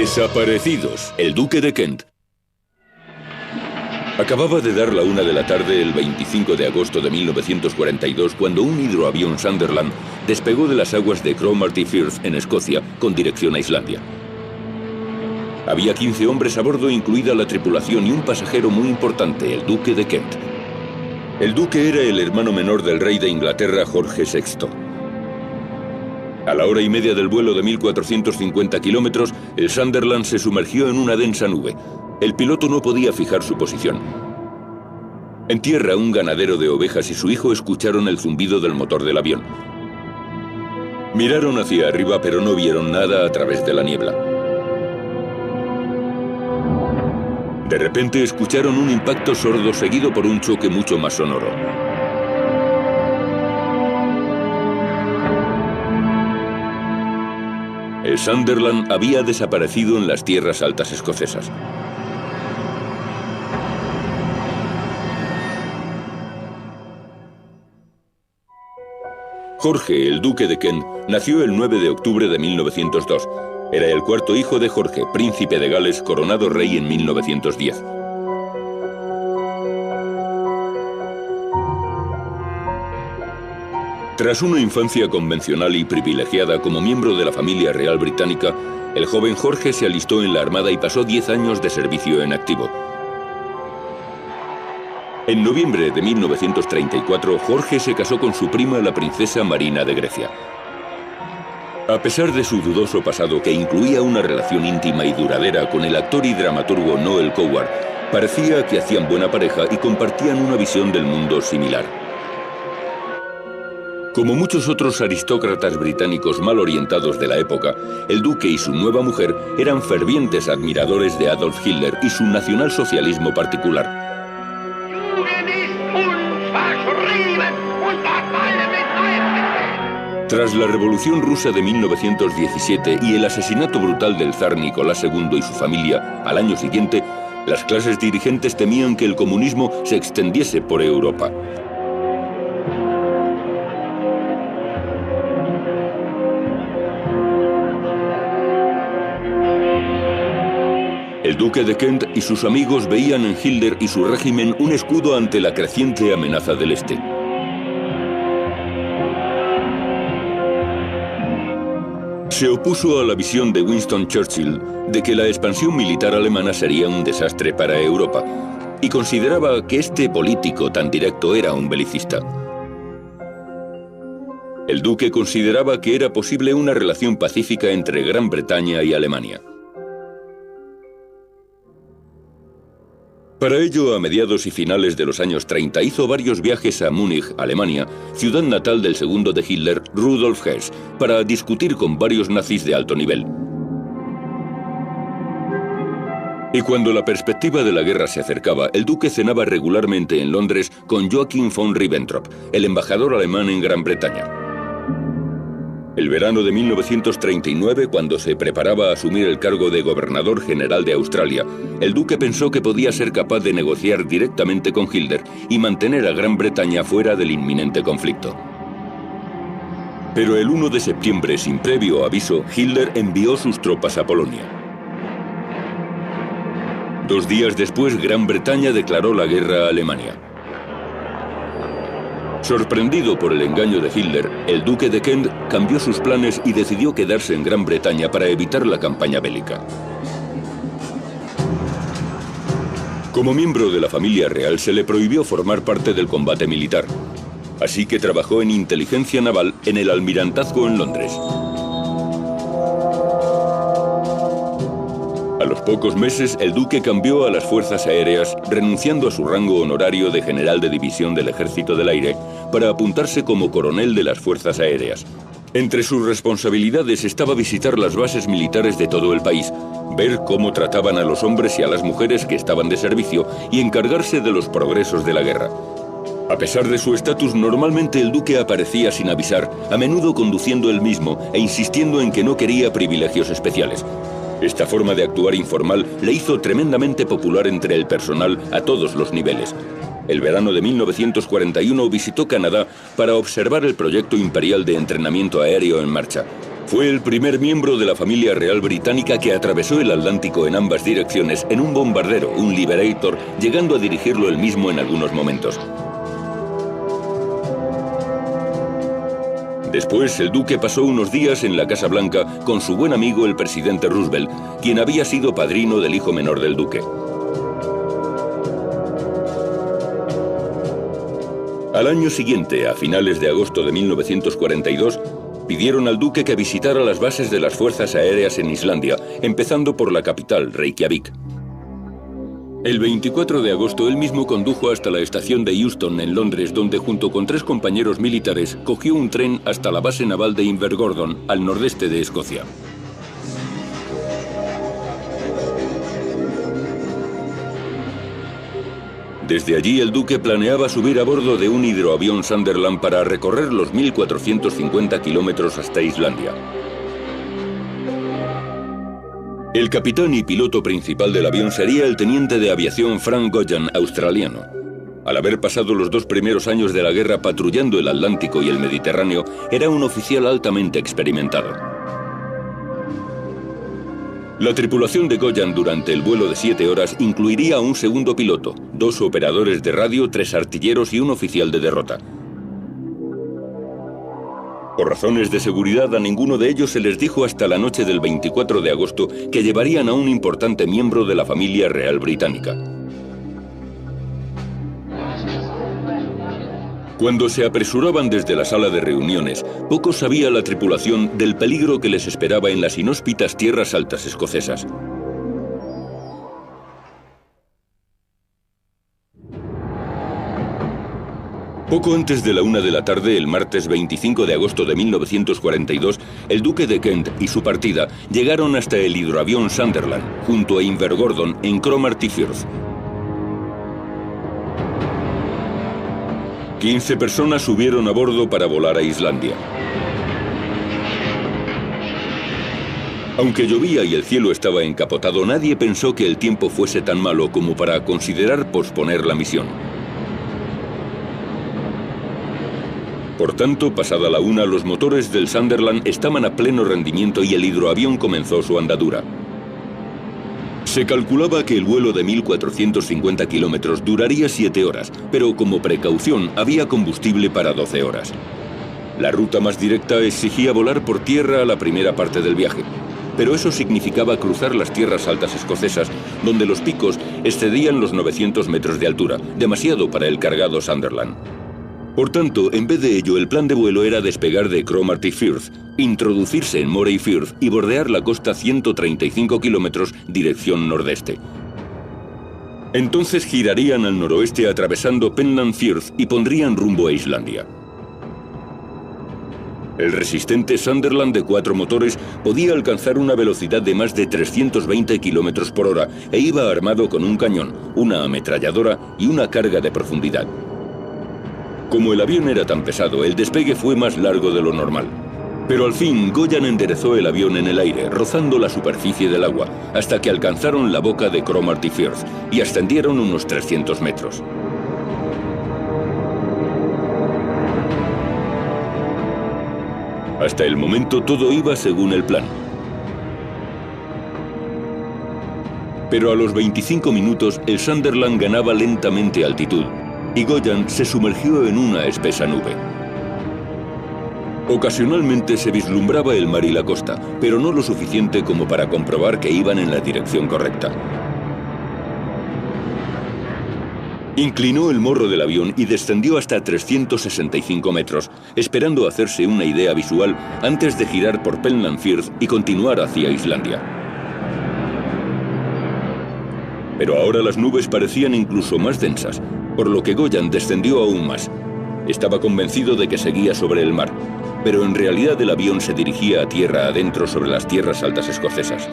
Desaparecidos, el Duque de Kent. Acababa de dar la 1 de la tarde el 25 de agosto de 1942 cuando un hidroavión Sunderland despegó de las aguas de Cromarty Firth en Escocia con dirección a Islandia. Había 15 hombres a bordo, incluida la tripulación, y un pasajero muy importante, el Duque de Kent. El duque era el hermano menor del rey de Inglaterra, Jorge VI. A la 1:30 del vuelo de 1450 kilómetros, el Sunderland se sumergió en una densa nube. El piloto no podía fijar su posición. En tierra, un ganadero de ovejas y su hijo escucharon el zumbido del motor del avión. Miraron hacia arriba, pero no vieron nada a través de la niebla. De repente escucharon un impacto sordo seguido por un choque mucho más sonoro. El Sunderland había desaparecido en las tierras altas escocesas. Jorge, el Duque de Kent, nació el 9 de octubre de 1902. Era el cuarto hijo de Jorge, príncipe de Gales, coronado rey en 1910. Tras una infancia convencional y privilegiada como miembro de la familia real británica, el joven Jorge se alistó en la Armada y pasó 10 años de servicio en activo. En noviembre de 1934, Jorge se casó con su prima, la princesa Marina de Grecia. A pesar de su dudoso pasado, que incluía una relación íntima y duradera con el actor y dramaturgo Noel Coward, parecía que hacían buena pareja y compartían una visión del mundo similar. Como muchos otros aristócratas británicos mal orientados de la época, el duque y su nueva mujer eran fervientes admiradores de Adolf Hitler y su nacionalsocialismo particular. Tras la Revolución Rusa de 1917 y el asesinato brutal del zar Nicolás II y su familia al año siguiente, las clases dirigentes temían que el comunismo se extendiese por Europa. El Duque de Kent y sus amigos veían en Hitler y su régimen un escudo ante la creciente amenaza del Este. Se opuso a la visión de Winston Churchill de que la expansión militar alemana sería un desastre para Europa, y consideraba que este político tan directo era un belicista. El duque consideraba que era posible una relación pacífica entre Gran Bretaña y Alemania. Para ello, a mediados y finales de los años 30, hizo varios viajes a Múnich, Alemania, ciudad natal del segundo de Hitler, Rudolf Hess, para discutir con varios nazis de alto nivel. Y cuando la perspectiva de la guerra se acercaba, el duque cenaba regularmente en Londres con Joachim von Ribbentrop, el embajador alemán en Gran Bretaña. El verano de 1939, cuando se preparaba a asumir el cargo de gobernador general de Australia, el duque pensó que podía ser capaz de negociar directamente con Hitler y mantener a Gran Bretaña fuera del inminente conflicto. Pero el 1 de septiembre, sin previo aviso, Hitler envió sus tropas a Polonia. 2 días después, Gran Bretaña declaró la guerra a Alemania. Sorprendido por el engaño de Hitler, el duque de Kent cambió sus planes y decidió quedarse en Gran Bretaña para evitar la campaña bélica. Como miembro de la familia real, se le prohibió formar parte del combate militar, así que trabajó en inteligencia naval en el Almirantazgo en Londres. A los pocos meses, el duque cambió a las fuerzas aéreas, renunciando a su rango honorario de general de división del Ejército del Aire para apuntarse como coronel de las fuerzas aéreas. Entre sus responsabilidades estaba visitar las bases militares de todo el país, ver cómo trataban a los hombres y a las mujeres que estaban de servicio y encargarse de los progresos de la guerra. A pesar de su estatus, normalmente el duque aparecía sin avisar, a menudo conduciendo él mismo e insistiendo en que no quería privilegios especiales. Esta forma de actuar informal le hizo tremendamente popular entre el personal a todos los niveles. El verano de 1941 visitó Canadá para observar el proyecto imperial de entrenamiento aéreo en marcha. Fue el primer miembro de la familia real británica que atravesó el Atlántico en ambas direcciones en un bombardero, un Liberator, llegando a dirigirlo él mismo en algunos momentos. Después, el duque pasó unos días en la Casa Blanca con su buen amigo el presidente Roosevelt, quien había sido padrino del hijo menor del duque. Al año siguiente, a finales de agosto de 1942, pidieron al duque que visitara las bases de las fuerzas aéreas en Islandia, empezando por la capital, Reykjavik. El 24 de agosto él mismo condujo hasta la estación de Euston en Londres, donde junto con 3 compañeros militares cogió un tren hasta la base naval de Invergordon, al nordeste de Escocia. Desde allí el duque planeaba subir a bordo de un hidroavión Sunderland para recorrer los 1.450 kilómetros hasta Islandia. El capitán y piloto principal del avión sería el teniente de aviación Frank Goyan, australiano. Al haber pasado los 2 primeros años de la guerra patrullando el Atlántico y el Mediterráneo, era un oficial altamente experimentado. La tripulación de Goyan durante el vuelo de 7 horas incluiría a un segundo piloto, 2 operadores de radio, 3 artilleros y un oficial de derrota. Por razones de seguridad, a ninguno de ellos se les dijo hasta la noche del 24 de agosto que llevarían a un importante miembro de la familia real británica. Cuando se apresuraban desde la sala de reuniones, poco sabía la tripulación del peligro que les esperaba en las inhóspitas tierras altas escocesas. Poco antes de la 1 de la tarde, el martes 25 de agosto de 1942, el duque de Kent y su partida llegaron hasta el hidroavión Sunderland, junto a Invergordon, en Cromarty Firth. 15 personas subieron a bordo para volar a Islandia. Aunque llovía y el cielo estaba encapotado, nadie pensó que el tiempo fuese tan malo como para considerar posponer la misión. Por tanto, pasada la 1, los motores del Sunderland estaban a pleno rendimiento y el hidroavión comenzó su andadura. Se calculaba que el vuelo de 1.450 kilómetros duraría 7 horas, pero como precaución había combustible para 12 horas. La ruta más directa exigía volar por tierra a la primera parte del viaje, pero eso significaba cruzar las tierras altas escocesas, donde los picos excedían los 900 metros de altura, demasiado para el cargado Sunderland. Por tanto, en vez de ello, el plan de vuelo era despegar de Cromarty Firth, introducirse en Moray Firth y bordear la costa 135 kilómetros dirección nordeste. Entonces girarían al noroeste atravesando Penland Firth y pondrían rumbo a Islandia. El resistente Sunderland de 4 motores podía alcanzar una velocidad de más de 320 kilómetros por hora e iba armado con un cañón, una ametralladora y una carga de profundidad. Como el avión era tan pesado, el despegue fue más largo de lo normal. Pero al fin, Goyan enderezó el avión en el aire, rozando la superficie del agua, hasta que alcanzaron la boca de Cromarty Firth y ascendieron unos 300 metros. Hasta el momento todo iba según el plan. Pero a los 25 minutos, el Sunderland ganaba lentamente altitud y Goyan se sumergió en una espesa nube. Ocasionalmente se vislumbraba el mar y la costa, pero no lo suficiente como para comprobar que iban en la dirección correcta. Inclinó el morro del avión y descendió hasta 365 metros, esperando hacerse una idea visual antes de girar por Penland Firth y continuar hacia Islandia. Pero ahora las nubes parecían incluso más densas, por lo que Goyan descendió aún más. Estaba convencido de que seguía sobre el mar, pero en realidad el avión se dirigía a tierra adentro sobre las tierras altas escocesas.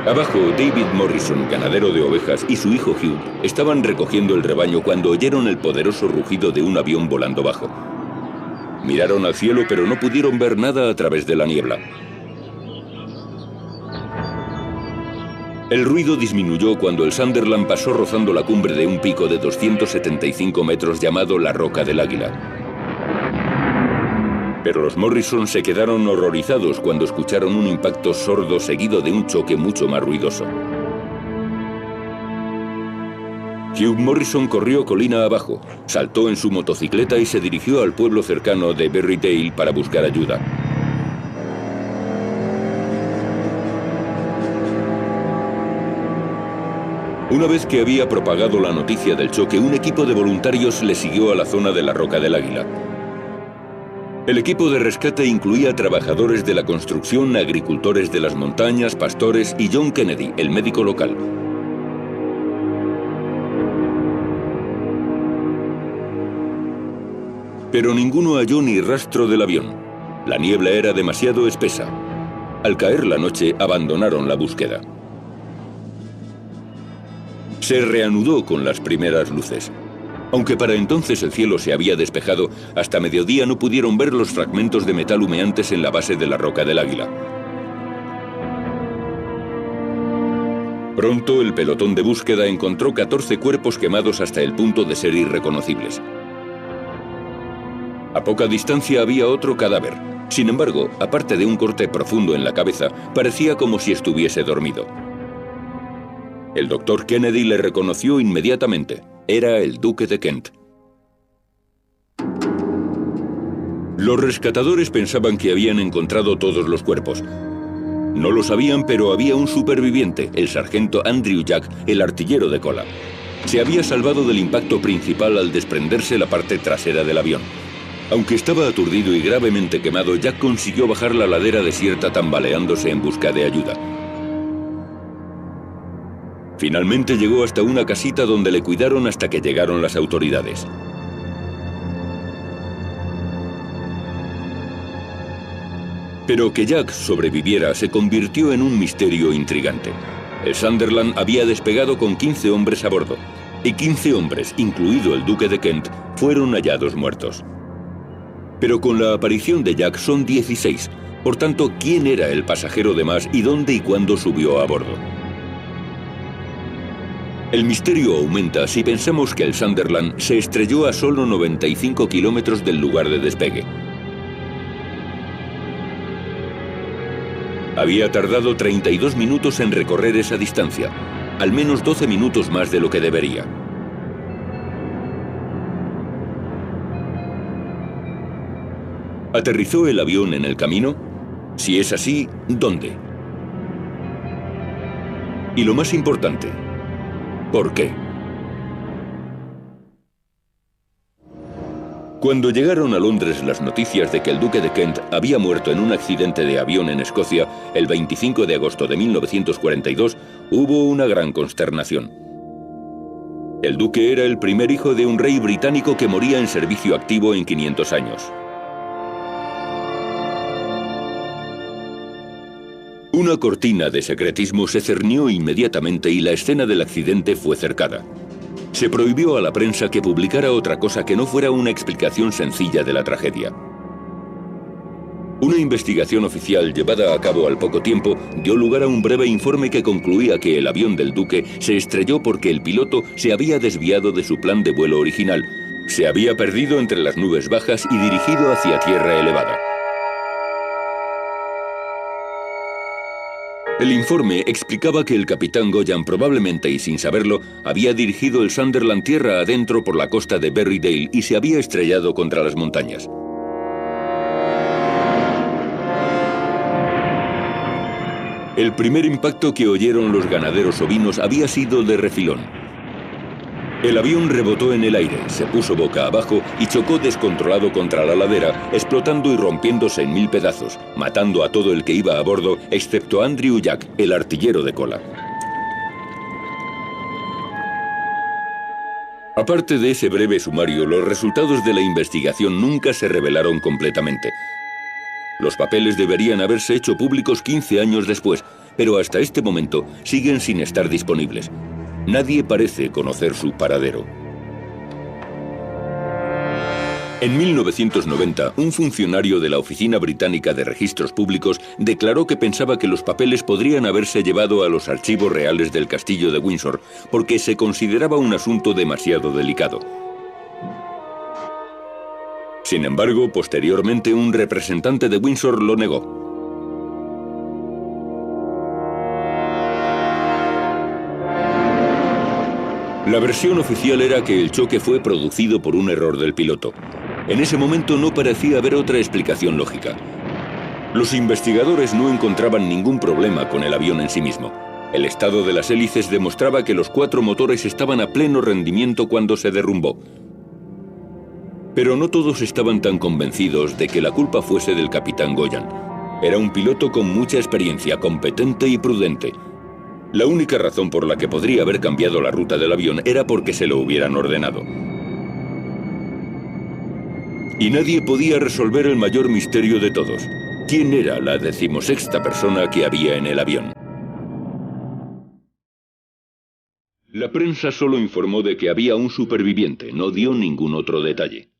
Abajo, David Morrison, ganadero de ovejas, y su hijo Hugh estaban recogiendo el rebaño cuando oyeron el poderoso rugido de un avión volando bajo. Miraron al cielo, pero no pudieron ver nada a través de la niebla. El ruido disminuyó cuando el Sunderland pasó rozando la cumbre de un pico de 275 metros llamado la Roca del Águila. Pero los Morrison se quedaron horrorizados cuando escucharon un impacto sordo seguido de un choque mucho más ruidoso. Hugh Morrison corrió colina abajo, saltó en su motocicleta y se dirigió al pueblo cercano de Berrydale para buscar ayuda. Una vez que había propagado la noticia del choque, un equipo de voluntarios le siguió a la zona de la Roca del Águila. El equipo de rescate incluía trabajadores de la construcción, agricultores de las montañas, pastores y John Kennedy, el médico local. Pero ninguno halló ni rastro del avión. La niebla era demasiado espesa. Al caer la noche, abandonaron la búsqueda. Se reanudó con las primeras luces. Aunque para entonces el cielo se había despejado, hasta mediodía no pudieron ver los fragmentos de metal humeantes en la base de la Roca del Águila. Pronto el pelotón de búsqueda encontró 14 cuerpos quemados hasta el punto de ser irreconocibles. A poca distancia había otro cadáver. Sin embargo, aparte de un corte profundo en la cabeza, parecía como si estuviese dormido. El doctor Kennedy le reconoció inmediatamente. Era el duque de Kent. Los rescatadores pensaban que habían encontrado todos los cuerpos. No lo sabían, pero había un superviviente, el sargento Andrew Jack, el artillero de cola. Se había salvado del impacto principal al desprenderse la parte trasera del avión. Aunque estaba aturdido y gravemente quemado, Jack consiguió bajar la ladera desierta tambaleándose en busca de ayuda. Finalmente llegó hasta una casita donde le cuidaron hasta que llegaron las autoridades. Pero que Jack sobreviviera se convirtió en un misterio intrigante. El Sunderland había despegado con 15 hombres a bordo, y 15 hombres, incluido el duque de Kent, fueron hallados muertos. Pero con la aparición de Jack son 16, por tanto, ¿quién era el pasajero de más y dónde y cuándo subió a bordo? El misterio aumenta si pensamos que el Sunderland se estrelló a solo 95 kilómetros del lugar de despegue. Había tardado 32 minutos en recorrer esa distancia, al menos 12 minutos más de lo que debería. ¿Aterrizó el avión en el camino? Si es así, ¿dónde? Y lo más importante, ¿por qué? Cuando llegaron a Londres las noticias de que el duque de Kent había muerto en un accidente de avión en Escocia el 25 de agosto de 1942, hubo una gran consternación. El duque era el primer hijo de un rey británico que moría en servicio activo en 500 años. Una cortina de secretismo se cernió inmediatamente y la escena del accidente fue cercada. Se prohibió a la prensa que publicara otra cosa que no fuera una explicación sencilla de la tragedia. Una investigación oficial llevada a cabo al poco tiempo dio lugar a un breve informe que concluía que el avión del duque se estrelló porque el piloto se había desviado de su plan de vuelo original, se había perdido entre las nubes bajas y dirigido hacia tierra elevada. El informe explicaba que el capitán Goyan probablemente y sin saberlo había dirigido el Sunderland tierra adentro por la costa de Berrydale y se había estrellado contra las montañas. El primer impacto que oyeron los ganaderos ovinos había sido de refilón. El avión rebotó en el aire, se puso boca abajo y chocó descontrolado contra la ladera, explotando y rompiéndose en 1000 pedazos, matando a todo el que iba a bordo, excepto Andrew Jack, el artillero de cola. Aparte de ese breve sumario, los resultados de la investigación nunca se revelaron completamente. Los papeles deberían haberse hecho públicos 15 años después, pero hasta este momento siguen sin estar disponibles. Nadie parece conocer su paradero. En 1990, un funcionario de la Oficina Británica de Registros Públicos declaró que pensaba que los papeles podrían haberse llevado a los archivos reales del castillo de Windsor, porque se consideraba un asunto demasiado delicado. Sin embargo, posteriormente un representante de Windsor lo negó. La versión oficial era que el choque fue producido por un error del piloto. En ese momento no parecía haber otra explicación lógica. Los investigadores no encontraban ningún problema con el avión en sí mismo. El estado de las hélices demostraba que los 4 motores estaban a pleno rendimiento cuando se derrumbó. Pero no todos estaban tan convencidos de que la culpa fuese del capitán Goyan. Era un piloto con mucha experiencia, competente y prudente. La única razón por la que podría haber cambiado la ruta del avión era porque se lo hubieran ordenado. Y nadie podía resolver el mayor misterio de todos. ¿Quién era la 16ª persona que había en el avión? La prensa solo informó de que había un superviviente, no dio ningún otro detalle.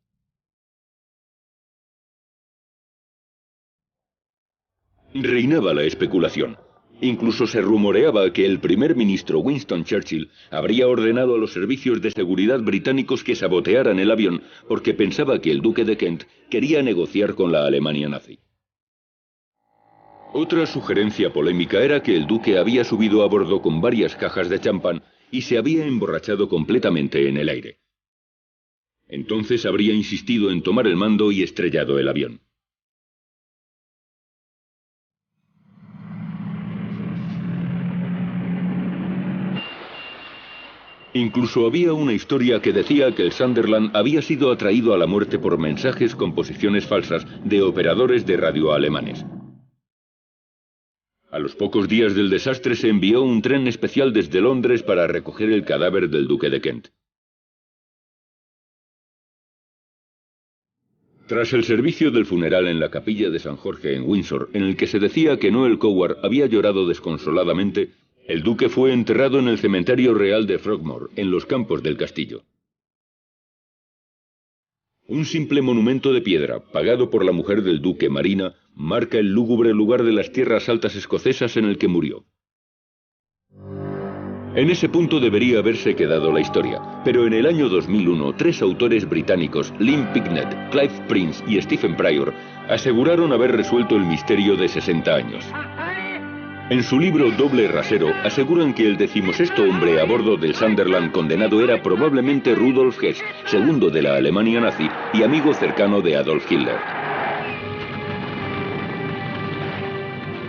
Reinaba la especulación. Incluso se rumoreaba que el primer ministro Winston Churchill habría ordenado a los servicios de seguridad británicos que sabotearan el avión porque pensaba que el duque de Kent quería negociar con la Alemania nazi. Otra sugerencia polémica era que el duque había subido a bordo con varias cajas de champán y se había emborrachado completamente en el aire. Entonces habría insistido en tomar el mando y estrellado el avión. Incluso había una historia que decía que el Sunderland había sido atraído a la muerte por mensajes con posiciones falsas de operadores de radio alemanes. A los pocos días del desastre se envió un tren especial desde Londres para recoger el cadáver del duque de Kent. Tras el servicio del funeral en la capilla de San Jorge en Windsor, en el que se decía que Noel Coward había llorado desconsoladamente, el duque fue enterrado en el cementerio real de Frogmore, en los campos del castillo. Un simple monumento de piedra, pagado por la mujer del duque, Marina, marca el lúgubre lugar de las tierras altas escocesas en el que murió. En ese punto debería haberse quedado la historia, pero en el año 2001, 3 autores británicos, Lynn Picknett, Clive Prince y Stephen Pryor, aseguraron haber resuelto el misterio de 60 años. En su libro Doble Rasero, aseguran que el 16º hombre a bordo del Sunderland condenado era probablemente Rudolf Hess, segundo de la Alemania nazi y amigo cercano de Adolf Hitler.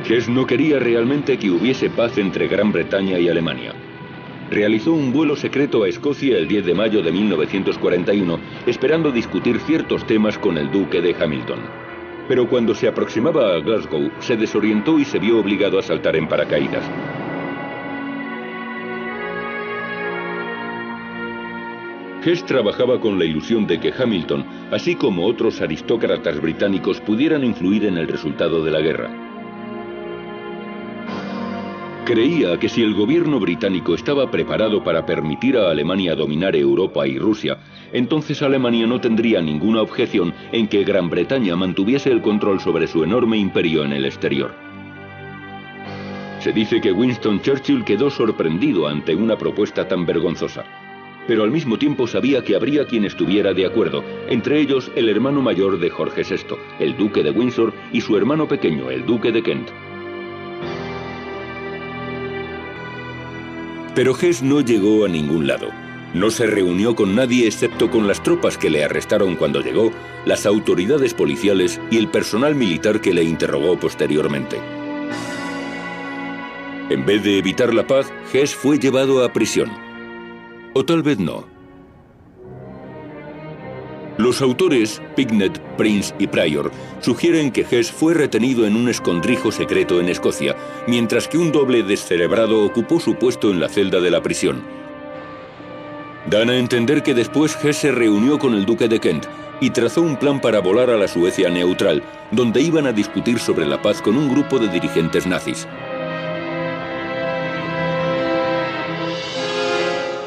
Hess no quería realmente que hubiese paz entre Gran Bretaña y Alemania. Realizó un vuelo secreto a Escocia el 10 de mayo de 1941, esperando discutir ciertos temas con el duque de Hamilton. Pero cuando se aproximaba a Glasgow, se desorientó y se vio obligado a saltar en paracaídas. Hess trabajaba con la ilusión de que Hamilton, así como otros aristócratas británicos, pudieran influir en el resultado de la guerra. Creía que si el gobierno británico estaba preparado para permitir a Alemania dominar Europa y Rusia, entonces Alemania no tendría ninguna objeción en que Gran Bretaña mantuviese el control sobre su enorme imperio en el exterior. Se dice que Winston Churchill quedó sorprendido ante una propuesta tan vergonzosa, pero al mismo tiempo sabía que habría quien estuviera de acuerdo, entre ellos el hermano mayor de Jorge VI, el duque de Windsor, y su hermano pequeño, el duque de Kent. Pero Hess no llegó a ningún lado. No se reunió con nadie excepto con las tropas que le arrestaron cuando llegó, las autoridades policiales y el personal militar que le interrogó posteriormente. En vez de evitar la paz, Hess fue llevado a prisión. O tal vez no. Los autores, Picknett, Prince y Pryor, sugieren que Hess fue retenido en un escondrijo secreto en Escocia, mientras que un doble descerebrado ocupó su puesto en la celda de la prisión. Dan a entender que después Hess se reunió con el duque de Kent y trazó un plan para volar a la Suecia neutral, donde iban a discutir sobre la paz con un grupo de dirigentes nazis.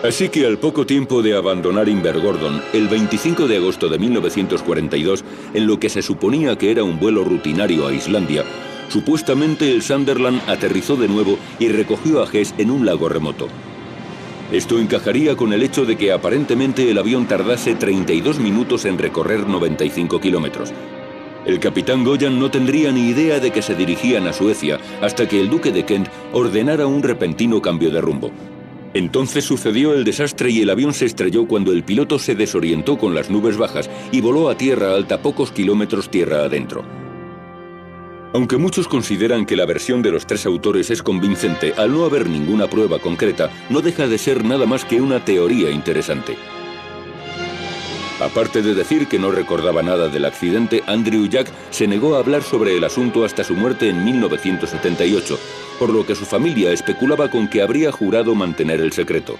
Así que al poco tiempo de abandonar Invergordon, el 25 de agosto de 1942, en lo que se suponía que era un vuelo rutinario a Islandia, supuestamente el Sunderland aterrizó de nuevo y recogió a Hess en un lago remoto. Esto encajaría con el hecho de que aparentemente el avión tardase 32 minutos en recorrer 95 kilómetros. El capitán Goyan no tendría ni idea de que se dirigían a Suecia hasta que el duque de Kent ordenara un repentino cambio de rumbo. Entonces sucedió el desastre y el avión se estrelló cuando el piloto se desorientó con las nubes bajas y voló a tierra alta pocos kilómetros tierra adentro. Aunque muchos consideran que la versión de los tres autores es convincente, al no haber ninguna prueba concreta, no deja de ser nada más que una teoría interesante. Aparte de decir que no recordaba nada del accidente, Andrew Jack se negó a hablar sobre el asunto hasta su muerte en 1978, por lo que su familia especulaba con que habría jurado mantener el secreto.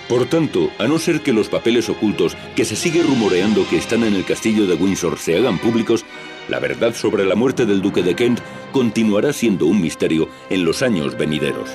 Por tanto, a no ser que los papeles ocultos que se sigue rumoreando que están en el castillo de Windsor se hagan públicos, la verdad sobre la muerte del duque de Kent continuará siendo un misterio en los años venideros.